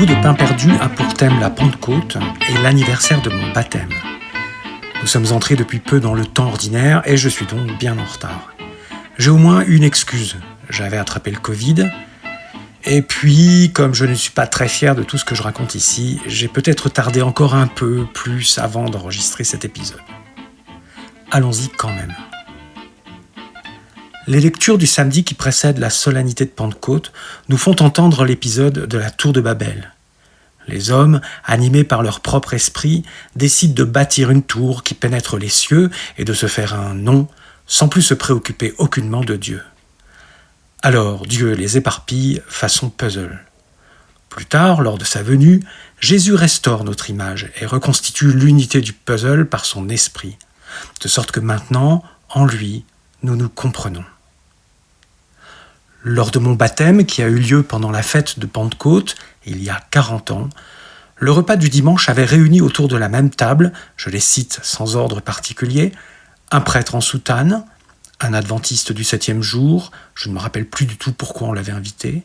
bout de pain perdu a pour thème la Pentecôte et l'anniversaire de mon baptême. Nous sommes entrés depuis peu dans le temps ordinaire et je suis donc bien en retard. J'ai au moins une excuse. J'avais attrapé le Covid. Et puis, comme je ne suis pas très fier de tout ce que je raconte ici, j'ai peut-être tardé encore un peu plus avant d'enregistrer cet épisode. Allons-y quand même. Les lectures du samedi qui précèdent la solennité de Pentecôte nous font entendre l'épisode de la tour de Babel. Les hommes, animés par leur propre esprit, décident de bâtir une tour qui pénètre les cieux et de se faire un nom, sans plus se préoccuper aucunement de Dieu. Alors Dieu les éparpille façon puzzle. Plus tard, lors de sa venue, Jésus restaure notre image et reconstitue l'unité du puzzle par son esprit, de sorte que maintenant, en lui, nous nous comprenons. Lors de mon baptême, qui a eu lieu pendant la fête de Pentecôte, il y a 40 ans, le repas du dimanche avait réuni autour de la même table, je les cite sans ordre particulier, un prêtre en soutane, un adventiste du 7e jour, je ne me rappelle plus du tout pourquoi on l'avait invité,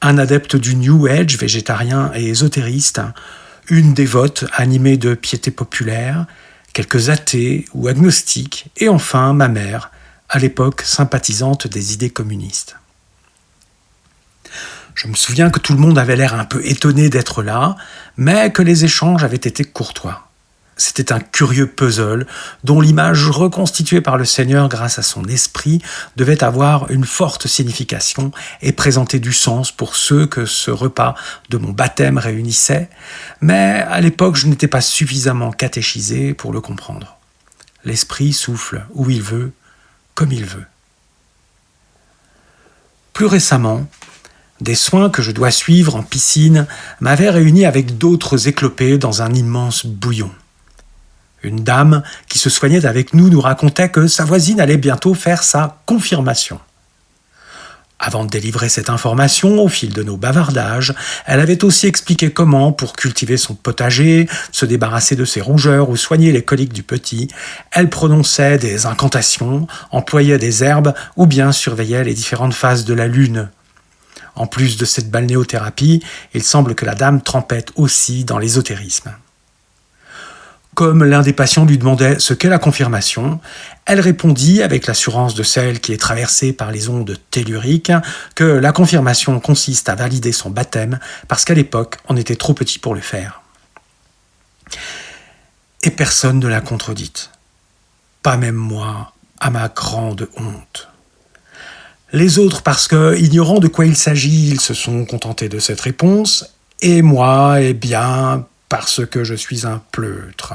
un adepte du New Age, végétarien et ésotériste, une dévote animée de piété populaire, quelques athées ou agnostiques, et enfin ma mère, à l'époque sympathisante des idées communistes. Je me souviens que tout le monde avait l'air un peu étonné d'être là, mais que les échanges avaient été courtois. C'était un curieux puzzle dont l'image reconstituée par le Seigneur grâce à son esprit devait avoir une forte signification et présenter du sens pour ceux que ce repas de mon baptême réunissait, mais à l'époque je n'étais pas suffisamment catéchisé pour le comprendre. L'esprit souffle où il veut, comme il veut. Plus récemment, des soins que je dois suivre en piscine m'avaient réuni avec d'autres éclopés dans un immense bouillon. Une dame qui se soignait avec nous racontait que sa voisine allait bientôt faire sa confirmation. Avant de délivrer cette information, au fil de nos bavardages, elle avait aussi expliqué comment, pour cultiver son potager, se débarrasser de ses rougeurs ou soigner les coliques du petit, elle prononçait des incantations, employait des herbes ou bien surveillait les différentes phases de la lune. En plus de cette balnéothérapie, il semble que la dame trempait aussi dans l'ésotérisme. Comme l'un des patients lui demandait ce qu'est la confirmation, elle répondit, avec l'assurance de celle qui est traversée par les ondes telluriques, que la confirmation consiste à valider son baptême parce qu'à l'époque, on était trop petit pour le faire. Et personne ne l'a contredite. Pas même moi, à ma grande honte. Les autres, parce que, ignorant de quoi il s'agit, ils se sont contentés de cette réponse, et moi, eh bien, parce que je suis un pleutre.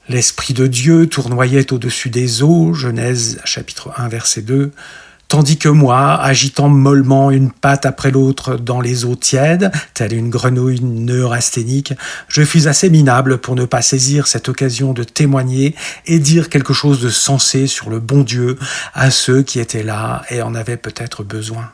L'Esprit de Dieu tournoyait au-dessus des eaux, Genèse chapitre 1, verset 2, tandis que moi, agitant mollement une patte après l'autre dans les eaux tièdes, telle une grenouille neurasthénique, je fus assez minable pour ne pas saisir cette occasion de témoigner et dire quelque chose de sensé sur le bon Dieu à ceux qui étaient là et en avaient peut-être besoin.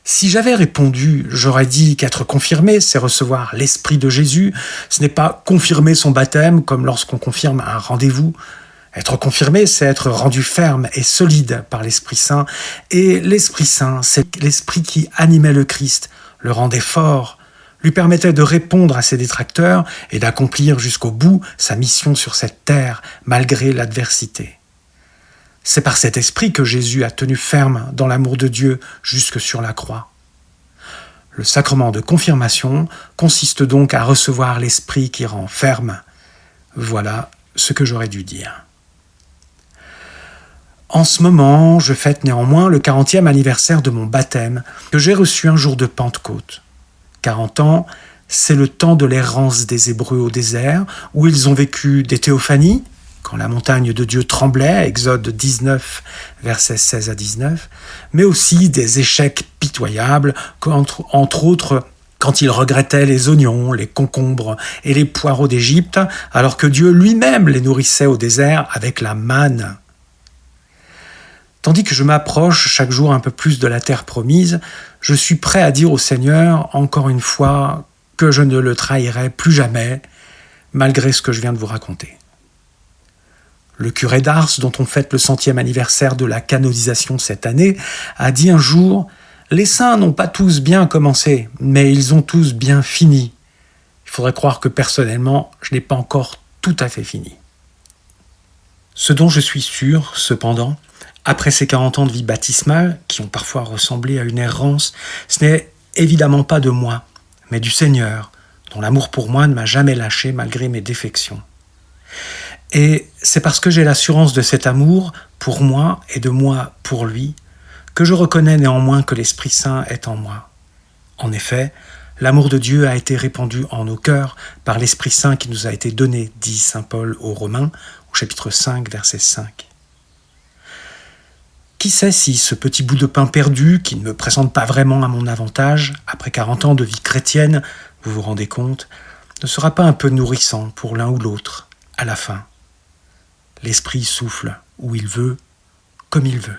Si j'avais répondu, j'aurais dit qu'être confirmé, c'est recevoir l'Esprit de Jésus. Ce n'est pas confirmer son baptême comme lorsqu'on confirme un rendez-vous. Être confirmé, c'est être rendu ferme et solide par l'Esprit Saint. Et l'Esprit Saint, c'est l'Esprit qui animait le Christ, le rendait fort, lui permettait de répondre à ses détracteurs et d'accomplir jusqu'au bout sa mission sur cette terre, malgré l'adversité. C'est par cet esprit que Jésus a tenu ferme dans l'amour de Dieu jusque sur la croix. Le sacrement de confirmation consiste donc à recevoir l'esprit qui rend ferme. Voilà ce que j'aurais dû dire. En ce moment, je fête néanmoins le 40e anniversaire de mon baptême que j'ai reçu un jour de Pentecôte. 40 ans, c'est le temps de l'errance des Hébreux au désert, où ils ont vécu des théophanies, quand la montagne de Dieu tremblait, Exode 19, versets 16 à 19, mais aussi des échecs pitoyables, entre autres quand ils regrettaient les oignons, les concombres et les poireaux d'Égypte, alors que Dieu lui-même les nourrissait au désert avec la manne. Tandis que je m'approche chaque jour un peu plus de la terre promise, je suis prêt à dire au Seigneur, encore une fois, que je ne le trahirai plus jamais, malgré ce que je viens de vous raconter. Le curé d'Ars, dont on fête le 100e anniversaire de la canonisation cette année, a dit un jour « Les saints n'ont pas tous bien commencé, mais ils ont tous bien fini. Il faudrait croire que personnellement, je n'ai pas encore tout à fait fini. Ce dont je suis sûr, cependant, après ces 40 ans de vie baptismale, qui ont parfois ressemblé à une errance, ce n'est évidemment pas de moi, mais du Seigneur, dont l'amour pour moi ne m'a jamais lâché malgré mes défections. Et c'est parce que j'ai l'assurance de cet amour pour moi et de moi pour lui, que je reconnais néanmoins que l'Esprit Saint est en moi. En effet, l'amour de Dieu a été répandu en nos cœurs par l'Esprit Saint qui nous a été donné, dit saint Paul aux Romains, au chapitre 5, verset 5. Qui sait si ce petit bout de pain perdu, qui ne me présente pas vraiment à mon avantage, après 40 ans de vie chrétienne, vous vous rendez compte, ne sera pas un peu nourrissant pour l'un ou l'autre, à la fin. L'Esprit souffle où il veut, comme il veut.